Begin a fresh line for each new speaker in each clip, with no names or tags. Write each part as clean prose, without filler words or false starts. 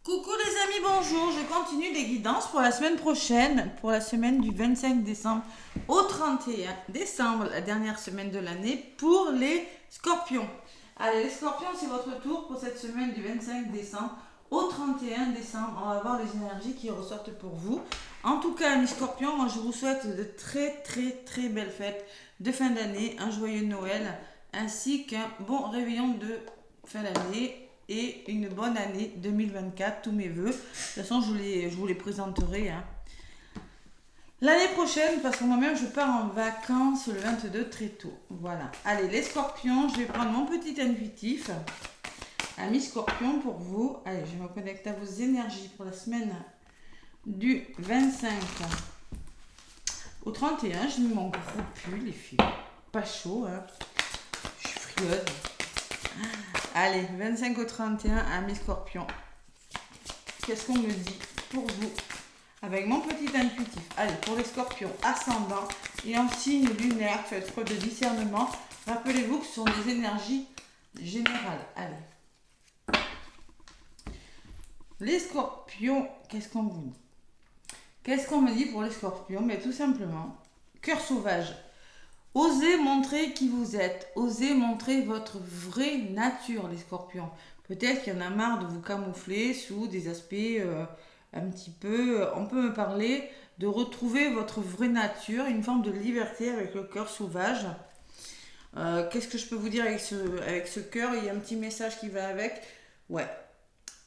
Coucou les amis, bonjour. Je continue les guidances pour la semaine prochaine, pour la semaine du 25 décembre au 31 décembre, la dernière semaine de l'année, pour les scorpions. Allez, les scorpions, c'est votre tour pour cette semaine du 25 décembre au 31 décembre. On va voir les énergies qui ressortent pour vous. En tout cas, mes scorpions, moi je vous souhaite de très belles fêtes de fin d'année, un joyeux Noël, ainsi qu'un bon réveillon de fin d'année et une bonne année 2024, tous mes voeux. De toute façon, je vous les présenterai. L'année prochaine, parce que moi-même, je pars en vacances le 22 très tôt. Voilà. Allez, les scorpions, je vais prendre mon petit intuitif. Amis scorpions, pour vous. Allez, je me connecte à vos énergies pour la semaine du 25 au 31. J'ai mis mon gros pull, les filles. Pas chaud, hein. Je suis frieuse. Allez, 25 au 31, amis scorpions. Qu'est-ce qu'on me dit pour vous avec mon petit intuitif? Allez, pour les scorpions, ascendant et en signe lunaire, faites preuve de discernement. Rappelez-vous que ce sont des énergies générales. Allez. Les scorpions, qu'est-ce qu'on vous dit? Qu'est-ce qu'on me dit pour les scorpions? Mais tout simplement, cœur sauvage. Osez montrer qui vous êtes, osez montrer votre vraie nature, les scorpions. Peut-être qu'il y en a marre de vous camoufler sous des aspects un petit peu... On peut me parler de retrouver votre vraie nature, une forme de liberté avec le cœur sauvage. Qu'est-ce que je peux vous dire avec ce cœur? Il y a un petit message qui va avec. Ouais.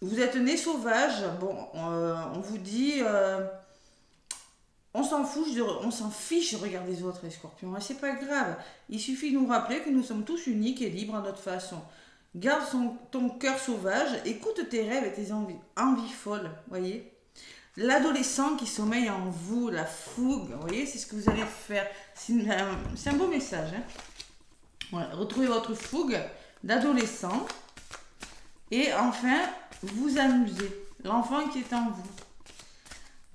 Vous êtes né sauvage. Bon, on vous dit... on s'en fiche de regarder les autres, les scorpions, et c'est pas grave. Il suffit de nous rappeler que nous sommes tous uniques et libres à notre façon. Garde ton cœur sauvage, écoute tes rêves et tes envies folles, voyez. L'adolescent qui sommeille en vous, la fougue, voyez, c'est ce que vous allez faire. C'est un beau message. Voilà, retrouvez votre fougue d'adolescent et enfin, vous amusez. L'enfant qui est en vous.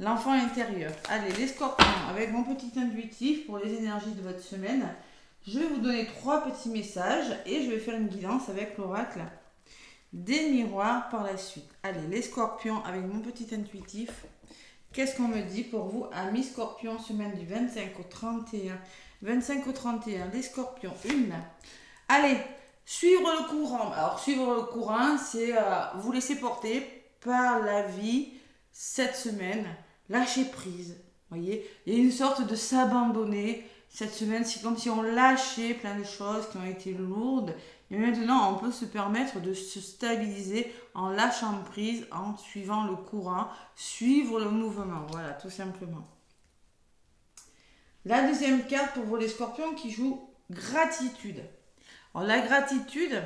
L'enfant intérieur. Allez, les scorpions, avec mon petit intuitif pour les énergies de votre semaine, je vais vous donner 3 petits messages et je vais faire une guidance avec l'oracle des miroirs par la suite. Allez, les scorpions, avec mon petit intuitif, qu'est-ce qu'on me dit pour vous, amis scorpions, semaine du 25 au 31. 25 au 31, les scorpions, Allez, suivre le courant. Alors, suivre le courant, c'est vous laisser porter par la vie cette semaine. Lâcher prise, voyez, il y a une sorte de s'abandonner. Cette semaine, c'est comme si on lâchait plein de choses qui ont été lourdes. Et maintenant, on peut se permettre de se stabiliser en lâchant prise, en suivant le courant, suivre le mouvement. Voilà, tout simplement. La deuxième carte pour vous les scorpions qui joue gratitude. Alors, la gratitude,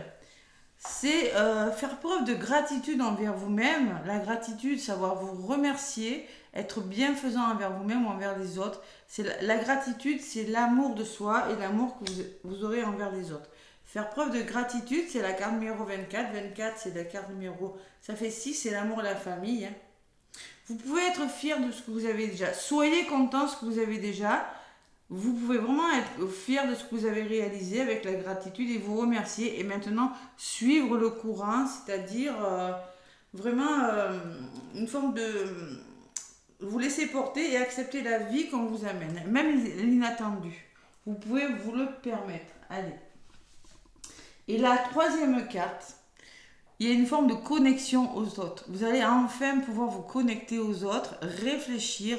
c'est faire preuve de gratitude envers vous-même. La gratitude, savoir vous remercier, être bienfaisant envers vous-même ou envers les autres. La gratitude, c'est l'amour de soi et l'amour que vous aurez envers les autres. Faire preuve de gratitude, c'est la carte numéro 24. 24, c'est la carte numéro... Ça fait 6, c'est l'amour et la famille. Vous pouvez être fier de ce que vous avez déjà. Soyez content de ce que vous avez déjà. Vous pouvez vraiment être fier de ce que vous avez réalisé avec la gratitude et vous remercier. Et maintenant, suivre le courant, c'est-à-dire vraiment une forme de... Vous laisser porter et accepter la vie qu'on vous amène, même l'inattendu. Vous pouvez vous le permettre. Allez. Et la troisième carte, il y a une forme de connexion aux autres. Vous allez enfin pouvoir vous connecter aux autres, réfléchir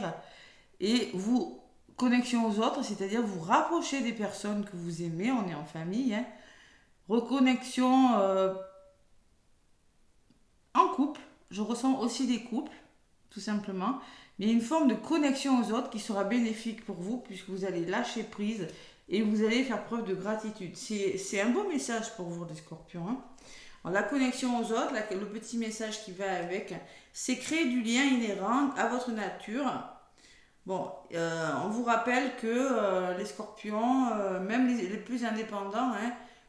et vous... Connexion aux autres, c'est-à-dire vous rapprocher des personnes que vous aimez, on est en famille. Reconnexion en couple, je ressens aussi des couples, tout simplement. Mais il y a une forme de connexion aux autres qui sera bénéfique pour vous puisque vous allez lâcher prise et vous allez faire preuve de gratitude. C'est un beau message pour vous les scorpions. Alors, la connexion aux autres, le petit message qui va avec, c'est créer du lien inhérent à votre nature. Bon, on vous rappelle que les scorpions, même les plus indépendants,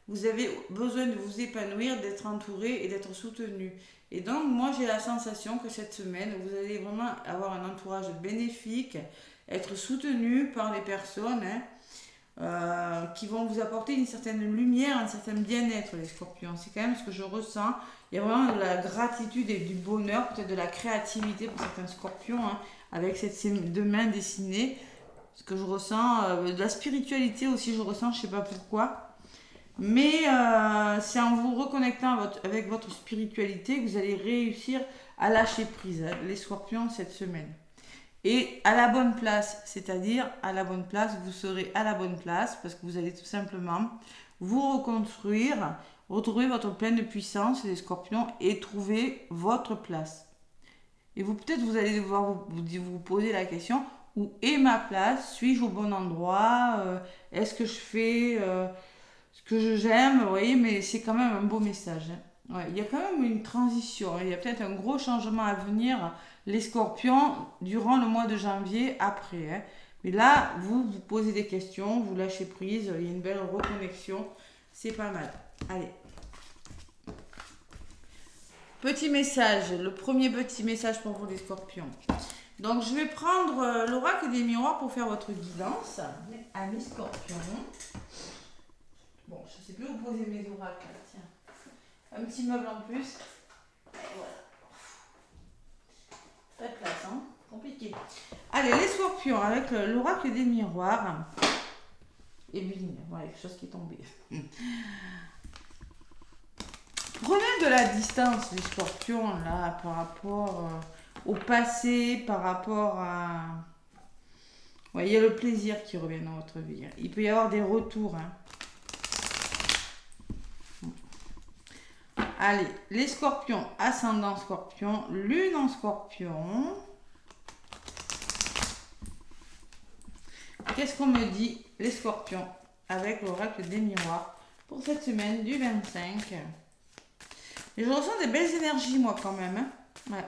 vous avez besoin de vous épanouir, d'être entouré et d'être soutenu. Et donc, moi, j'ai la sensation que cette semaine, vous allez vraiment avoir un entourage bénéfique, être soutenu par les personnes qui vont vous apporter une certaine lumière, un certain bien-être, les scorpions. C'est quand même ce que je ressens. Il y a vraiment de la gratitude et du bonheur, peut-être de la créativité pour certains scorpions, hein, avec ces deux mains dessinées. Ce que je ressens, de la spiritualité aussi, je ressens, je ne sais pas pourquoi. Mais c'est en vous reconnectant avec votre spiritualité que vous allez réussir à lâcher prise, hein, les scorpions, cette semaine. Et à la bonne place, c'est-à-dire à la bonne place, vous serez à la bonne place parce que vous allez tout simplement vous reconstruire, retrouver votre pleine puissance, les scorpions, et trouver votre place. Et vous, peut-être, vous allez devoir vous poser la question, où est ma place? Suis-je au bon endroit? Est-ce que je fais ce que j'aime? Vous voyez, mais c'est quand même un beau message, hein. Ouais, il y a quand même une transition, il y a peut-être un gros changement à venir, les scorpions, durant le mois de janvier, après, hein. Mais là, vous posez des questions, vous lâchez prise, il y a une belle reconnexion, c'est pas mal. Allez. Petit message, le premier petit message pour vous les scorpions. Donc je vais prendre l'oracle des miroirs pour faire votre guidance à mes scorpions. Bon, je ne sais plus où poser mes oracles, tiens. Un petit meuble en plus. Et voilà. Pas de place, hein. Compliqué. Allez, les scorpions avec l'oracle des miroirs. Et bing, voilà, quelque chose qui est tombé. Prenez de la distance, les scorpions, là, par rapport au passé, par rapport à... Ouais, il y a le plaisir qui revient dans votre vie. Il peut y avoir des retours, hein. Allez, les scorpions, ascendant scorpion, lune en scorpion. Qu'est-ce qu'on me dit, les scorpions, avec l'oracle des miroirs, pour cette semaine du 25? Et je ressens des belles énergies, moi, quand même, hein. Ouais.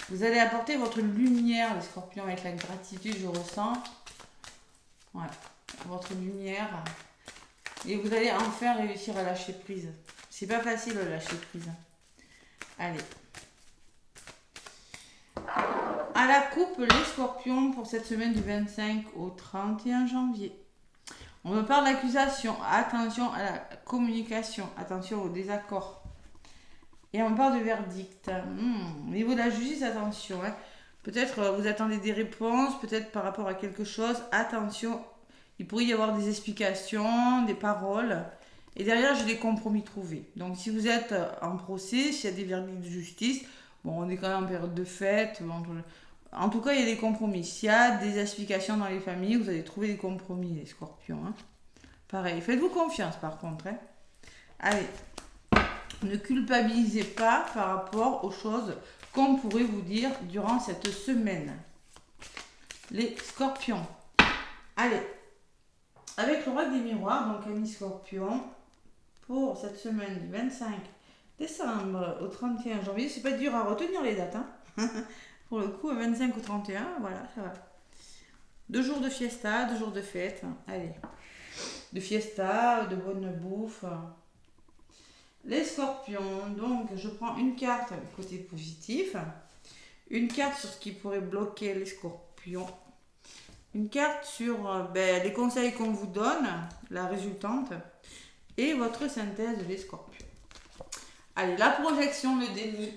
Vous allez apporter votre lumière, les scorpions, avec la gratitude, je ressens. Ouais, votre lumière. Et vous allez enfin réussir à lâcher prise. C'est pas facile de lâcher prise. Allez. À la coupe, les scorpions, pour cette semaine du 25 au 31 janvier. On me parle d'accusation. Attention à la communication. Attention au désaccord. Et on me parle de verdict. Au niveau de la justice, attention, hein. Peut-être vous attendez des réponses, peut-être par rapport à quelque chose. Attention, il pourrait y avoir des explications, des paroles. Et derrière, j'ai des compromis trouvés. Donc, si vous êtes en procès, s'il y a des verdicts de justice, bon, on est quand même en période de fête. Bon, en tout cas, il y a des compromis. S'il y a des explications dans les familles, vous allez trouver des compromis, les scorpions, hein. Pareil, faites-vous confiance par contre, hein. Allez, ne culpabilisez pas par rapport aux choses qu'on pourrait vous dire durant cette semaine. Les scorpions. Allez, avec l'oracle des miroirs, donc amis scorpions, pour cette semaine du 25 décembre au 31 janvier, c'est pas dur à retenir les dates, hein. Pour le coup, 25 au 31, voilà, ça va. 2 jours de fiesta, 2 jours de fête, allez. De fiesta, de bonne bouffe. Les scorpions, donc je prends une carte côté positif, une carte sur ce qui pourrait bloquer les scorpions, une carte sur les conseils qu'on vous donne, la résultante, et votre synthèse des scorpions. Allez, la projection, le déni,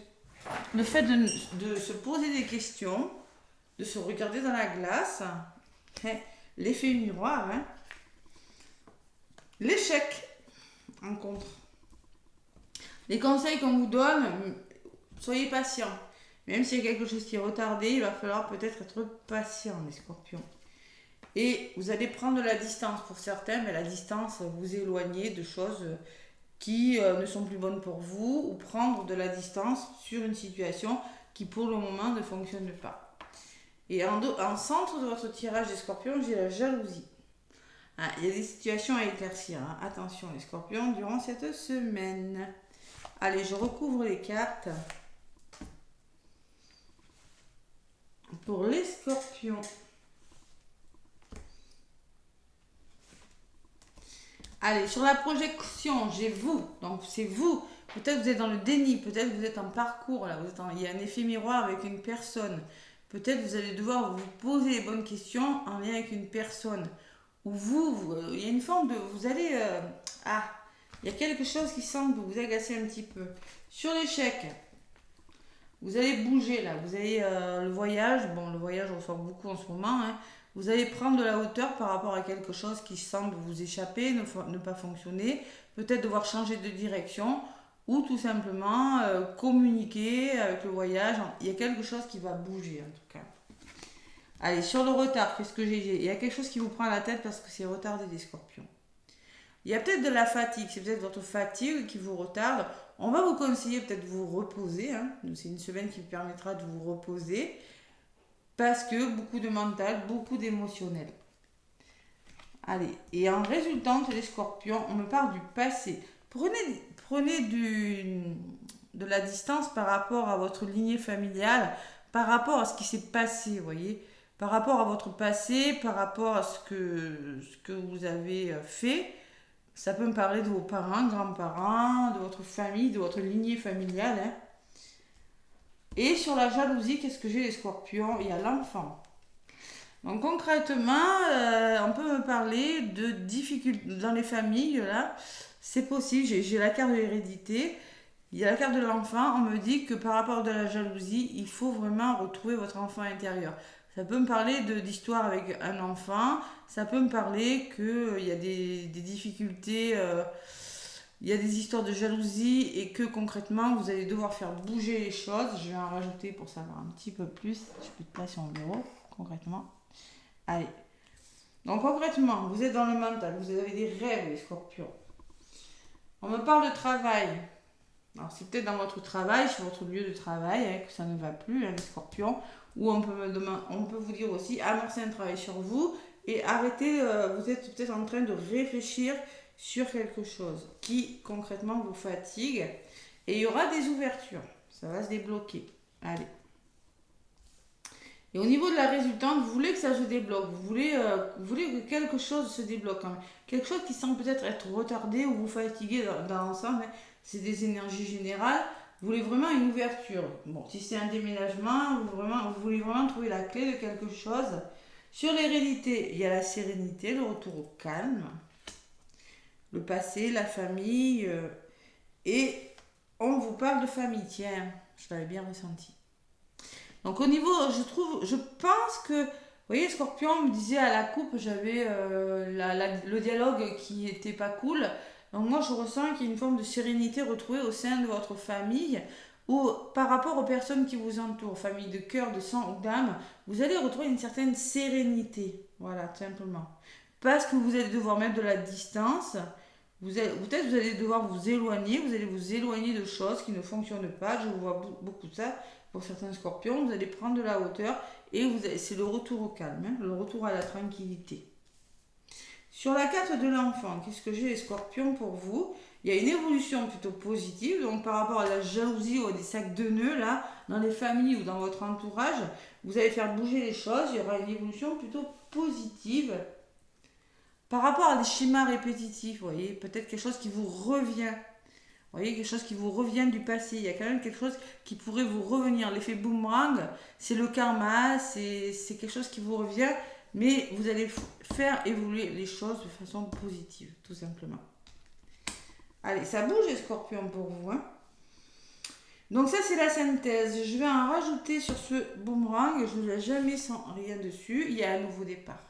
le fait de se poser des questions, de se regarder dans la glace, l'effet miroir, hein. L'échec en contre. Les conseils qu'on vous donne, soyez patient. Même s'il y a quelque chose qui est retardé, il va falloir peut-être être patient, les scorpions. Et vous allez prendre de la distance pour certains, mais la distance, vous éloigner de choses qui ne sont plus bonnes pour vous, ou prendre de la distance sur une situation qui pour le moment ne fonctionne pas. Et en centre de votre tirage des scorpions, j'ai la jalousie. Il y a des situations à éclaircir, hein. Attention les scorpions durant cette semaine. Allez, je recouvre les cartes pour les scorpions. Allez, sur la projection, j'ai vous. Donc c'est vous. Peut-être vous êtes dans le déni, peut-être vous êtes en parcours, là. Il y a un effet miroir avec une personne. peut-être vous allez devoir vous poser les bonnes questions en lien avec une personne. Ou il y a une forme de... Vous allez... il y a quelque chose qui semble vous agacer un petit peu. Sur l'échec, vous allez bouger là. Vous allez le voyage. Bon, le voyage, on ressort beaucoup en ce moment. Hein. Vous allez prendre de la hauteur par rapport à quelque chose qui semble vous échapper, ne pas fonctionner. Peut-être devoir changer de direction. Ou tout simplement communiquer avec le voyage. Il y a quelque chose qui va bouger en tout cas. Allez, sur le retard, qu'est-ce que j'ai dit? Il y a quelque chose qui vous prend la tête parce que c'est retardé des scorpions. Il y a peut-être de la fatigue, c'est peut-être votre fatigue qui vous retarde. On va vous conseiller peut-être de vous reposer. Hein. C'est une semaine qui vous permettra de vous reposer parce que beaucoup de mental, beaucoup d'émotionnel. Allez, et en résultante, les scorpions, on me parle du passé. Prenez de la distance par rapport à votre lignée familiale, par rapport à ce qui s'est passé, vous voyez, par rapport à votre passé, par rapport à ce que vous avez fait. Ça peut me parler de vos parents, grands-parents, de votre famille, de votre lignée familiale. Hein. Et sur la jalousie, qu'est-ce que j'ai les scorpions? Il y a l'enfant. Donc concrètement, on peut me parler de difficultés dans les familles, là. C'est possible, j'ai la carte de l'hérédité, il y a la carte de l'enfant, on me dit que par rapport à la jalousie, il faut vraiment retrouver votre enfant intérieur. Ça peut me parler d'histoire avec un enfant, ça peut me parler qu'il y a des difficultés, il y a des histoires de jalousie et que concrètement, vous allez devoir faire bouger les choses. Je vais en rajouter pour savoir un petit peu plus. Je peux te passer en bureau, concrètement. Allez. Donc concrètement, vous êtes dans le mental, vous avez des rêves, les scorpions. On me parle de travail. Alors c'est peut-être dans votre travail, sur votre lieu de travail, hein, que ça ne va plus, hein, les scorpions. Ou on peut vous dire aussi, amorcer un travail sur vous et arrêtez, vous êtes peut-être en train de réfléchir sur quelque chose qui concrètement vous fatigue. Et il y aura des ouvertures, ça va se débloquer. Allez. Et au niveau de la résultante, vous voulez que ça se débloque, vous voulez que quelque chose se débloque. Hein. Quelque chose qui semble peut-être être retardé ou vous fatigué dans l'ensemble, hein. C'est des énergies générales. Vous voulez vraiment une ouverture. Bon, si c'est un déménagement, vous voulez vraiment trouver la clé de quelque chose. Sur l'hérédité, il y a la sérénité, le retour au calme, le passé, la famille. Et on vous parle de famille. Tiens, je l'avais bien ressenti. Donc au niveau, je pense que, vous voyez, Scorpion me disait à la coupe, j'avais le dialogue qui était pas cool. Donc moi je ressens qu'il y a une forme de sérénité retrouvée au sein de votre famille ou par rapport aux personnes qui vous entourent, famille de cœur, de sang ou d'âme, vous allez retrouver une certaine sérénité. Voilà, tout simplement. Parce que vous allez devoir mettre de la distance, peut-être vous allez devoir vous éloigner, vous allez vous éloigner de choses qui ne fonctionnent pas. Je vois beaucoup de ça. Pour certains scorpions, vous allez prendre de la hauteur et c'est le retour au calme, hein, le retour à la tranquillité. Sur la carte de l'enfant, qu'est-ce que j'ai les scorpions pour vous? Il y a une évolution plutôt positive, donc par rapport à la jalousie ou à des sacs de nœuds, là, dans les familles ou dans votre entourage, vous allez faire bouger les choses, il y aura une évolution plutôt positive. Par rapport à des schémas répétitifs, vous voyez, peut-être quelque chose qui vous revient. Vous voyez, quelque chose qui vous revient du passé. Il y a quand même quelque chose qui pourrait vous revenir. L'effet boomerang, c'est le karma, c'est quelque chose qui vous revient, mais vous allez faire évoluer les choses de façon positive, tout simplement. Allez, ça bouge les scorpions pour vous. Hein. Donc ça, c'est la synthèse. Je vais en rajouter sur ce boomerang. Je ne l'ai jamais sans rien dessus. Il y a un nouveau départ.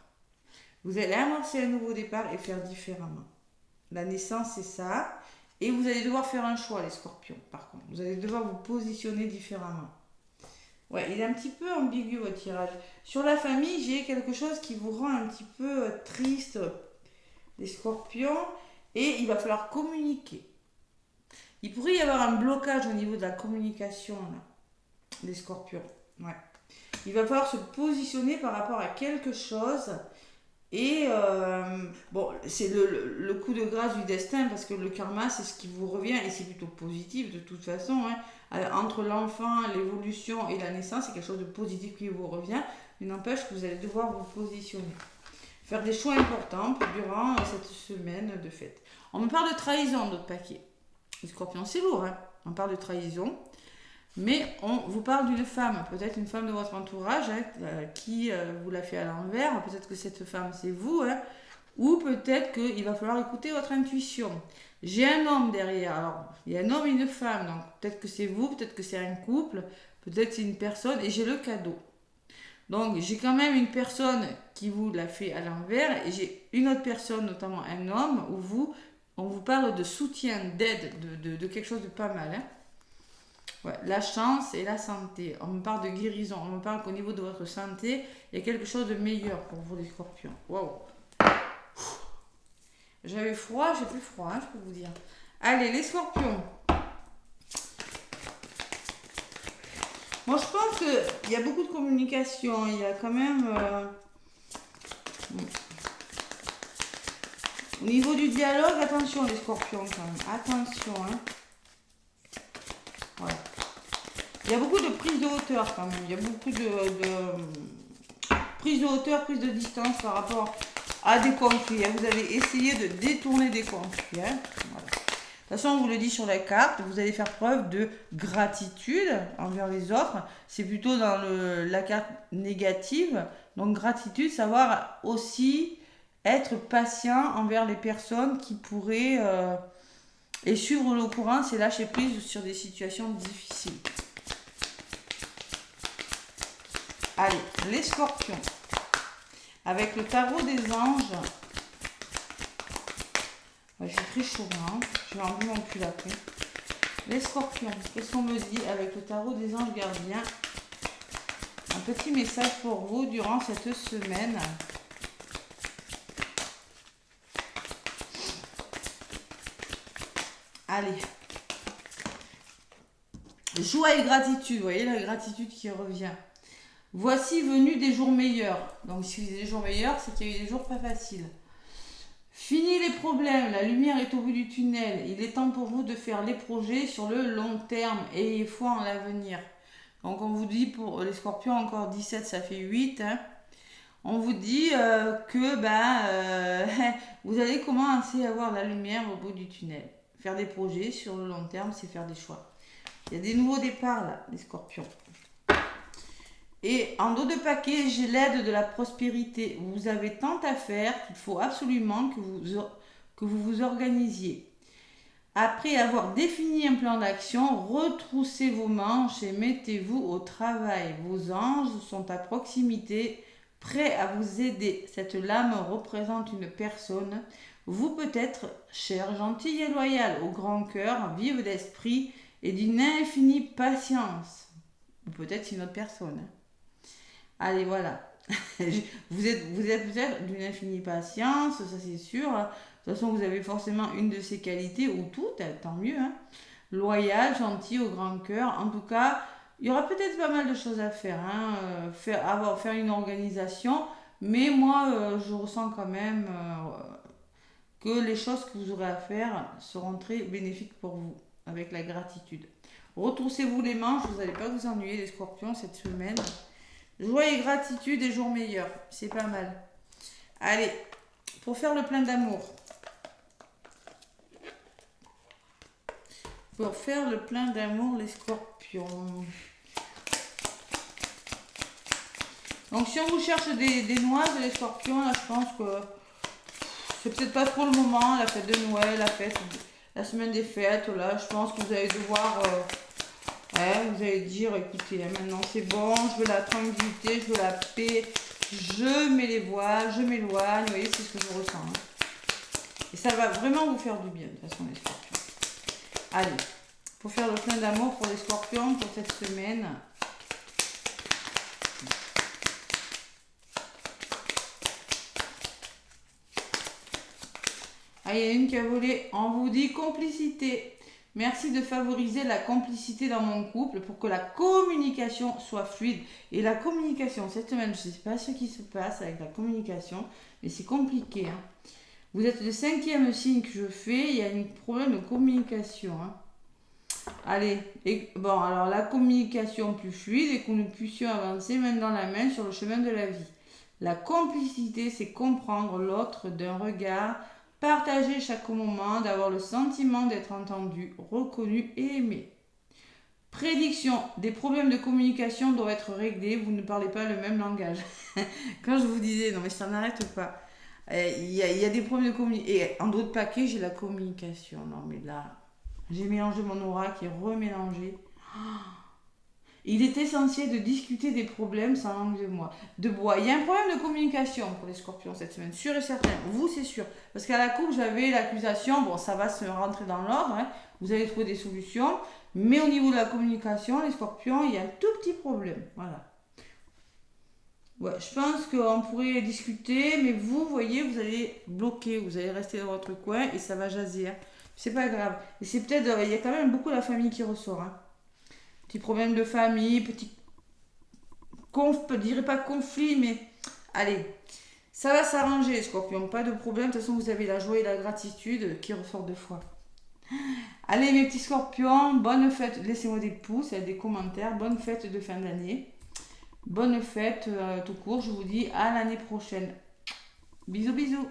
Vous allez amorcer un nouveau départ et faire différemment. La naissance, c'est ça. Et vous allez devoir faire un choix, les scorpions, par contre. Vous allez devoir vous positionner différemment. Ouais, il est un petit peu ambigu, votre tirage. Sur la famille, j'ai quelque chose qui vous rend un petit peu triste, les scorpions. Et il va falloir communiquer. Il pourrait y avoir un blocage au niveau de la communication, là, les scorpions. Ouais. Il va falloir se positionner par rapport à quelque chose. Et bon, c'est le coup de grâce du destin parce que le karma, c'est ce qui vous revient et c'est plutôt positif de toute façon. Hein. Alors, entre l'enfant, l'évolution et la naissance, c'est quelque chose de positif qui vous revient. Il n'empêche que vous allez devoir vous positionner. Faire des choix importants durant cette semaine de fête. On me parle de trahison, d'autres paquets. Les scorpions, c'est lourd. Hein. On parle de trahison. Mais on vous parle d'une femme, peut-être une femme de votre entourage hein, qui vous l'a fait à l'envers. Peut-être que cette femme, c'est vous. Hein, ou peut-être qu'il va falloir écouter votre intuition. J'ai un homme derrière. Alors, il y a un homme et une femme. Donc, peut-être que c'est vous, peut-être que c'est un couple, peut-être c'est une personne. Et j'ai le cadeau. Donc, j'ai quand même une personne qui vous l'a fait à l'envers. Et j'ai une autre personne, notamment un homme, où on vous parle de soutien, d'aide, de quelque chose de pas mal. Hein. Ouais, la chance et la santé. On me parle de guérison. On me parle qu'au niveau de votre santé, il y a quelque chose de meilleur pour vous, les scorpions. Waouh! J'avais froid, j'ai plus froid, hein, je peux vous dire. Allez, les scorpions. Moi, je pense qu'il y a beaucoup de communication. Il y a quand même... Au niveau du dialogue, attention les scorpions quand même. Attention. Hein. Voilà. Il y a beaucoup de prise de hauteur quand même. Il y a beaucoup de prise de hauteur, prise de distance par rapport à des conflits. Vous allez essayer de détourner des conflits. Hein. Voilà. De toute façon, on vous le dit sur la carte, vous allez faire preuve de gratitude envers les autres. C'est plutôt dans la carte négative. Donc, gratitude, savoir aussi être patient envers les personnes qui pourraient... et suivre le courant, c'est lâcher prise sur des situations difficiles. Allez, les scorpions. Avec le tarot des anges... J'ai très chaud, hein. Je vais enlever mon pull après. Les scorpions, qu'est-ce qu'on me dit avec le tarot des anges gardiens? Un petit message pour vous durant cette semaine. Allez. Joie et gratitude, vous voyez la gratitude qui revient. Voici venu des jours meilleurs. Donc si vous avez des jours meilleurs, c'est qu'il y a eu des jours pas faciles. Fini les problèmes, la lumière est au bout du tunnel. Il est temps pour vous de faire les projets sur le long terme. Ayez foi en l'avenir. Donc on vous dit pour les scorpions, encore 17, ça fait 8. Hein. On vous dit que vous allez commencer à voir la lumière au bout du tunnel. Faire des projets sur le long terme, c'est faire des choix. Il y a des nouveaux départs là, les scorpions. Et en dos de paquet, j'ai l'aide de la prospérité. Vous avez tant à faire qu'il faut absolument que vous vous organisiez. Après avoir défini un plan d'action, retroussez vos manches et mettez-vous au travail. Vos anges sont à proximité, prêts à vous aider. Cette lame représente une personne, vous peut-être chère, gentille et loyale, au grand cœur, vive d'esprit et d'une infinie patience. Ou peut-être une autre personne. Allez, voilà. vous êtes peut-être d'une infinie patience, ça c'est sûr. De toute façon, vous avez forcément une de ces qualités, ou toutes, tant mieux. Hein. Loyal, gentil, au grand cœur. En tout cas, il y aura peut-être pas mal de choses à faire. Hein. Faire une organisation. Mais moi, je ressens quand même que les choses que vous aurez à faire seront très bénéfiques pour vous, avec la gratitude. Retroussez-vous les manches, vous n'allez pas vous ennuyer les scorpions cette semaine. Joie et gratitude et jours meilleurs, c'est pas mal. Allez, pour faire le plein d'amour. Pour faire le plein d'amour, les scorpions. Donc si on vous cherche des noises, les scorpions, là je pense que c'est peut-être pas trop le moment, la fête de Noël, la semaine des fêtes, là je pense que vous allez devoir... vous allez dire, écoutez, maintenant c'est bon, je veux la tranquillité, je veux la paix, je mets les voiles, je m'éloigne, vous voyez, c'est ce que je ressens. Hein. Et ça va vraiment vous faire du bien, de toute façon, les scorpions. Allez, pour faire le plein d'amour pour les scorpions pour cette semaine. Ah, il y a une qui a volé, on vous dit complicité. Merci de favoriser la complicité dans mon couple pour que la communication soit fluide. Et la communication, cette semaine, je ne sais pas ce qui se passe avec la communication, mais c'est compliqué. Hein. Vous êtes le 5e signe que je fais, il y a un problème de communication. Hein. Allez, alors la communication plus fluide et que nous puissions avancer main dans la main sur le chemin de la vie. La complicité, c'est comprendre l'autre d'un regard, partager chaque moment, d'avoir le sentiment d'être entendu, reconnu et aimé. Prédiction, des problèmes de communication doivent être réglés, vous ne parlez pas le même langage. Quand je vous disais, non mais ça n'arrête pas. Il y a des problèmes de communication. Et en d'autres paquets, j'ai la communication. Non mais là, j'ai mélangé mon aura qui est remélangé. Il est essentiel de discuter des problèmes sans langue de bois. Il y a un problème de communication pour les scorpions cette semaine, sûr et certain. Vous, c'est sûr. Parce qu'à la coupe, j'avais l'accusation. Bon, ça va se rentrer dans l'ordre. Hein. Vous allez trouver des solutions. Mais au niveau de la communication, les scorpions, il y a un tout petit problème. Voilà. Ouais, je pense qu'on pourrait discuter, mais vous voyez, vous allez bloquer, vous allez rester dans votre coin et ça va jaser. Hein. C'est pas grave. Et c'est peut-être, il y a quand même beaucoup la famille qui ressort. Hein. Petit problème de famille, petit je dirais pas conflit, mais allez, ça va s'arranger, les scorpions, pas de problème. De toute façon, vous avez la joie et la gratitude qui ressort deux fois. Allez, mes petits scorpions, bonne fête. Laissez-moi des pouces et des commentaires. Bonne fête de fin d'année. Bonne fête tout court. Je vous dis à l'année prochaine. Bisous, bisous.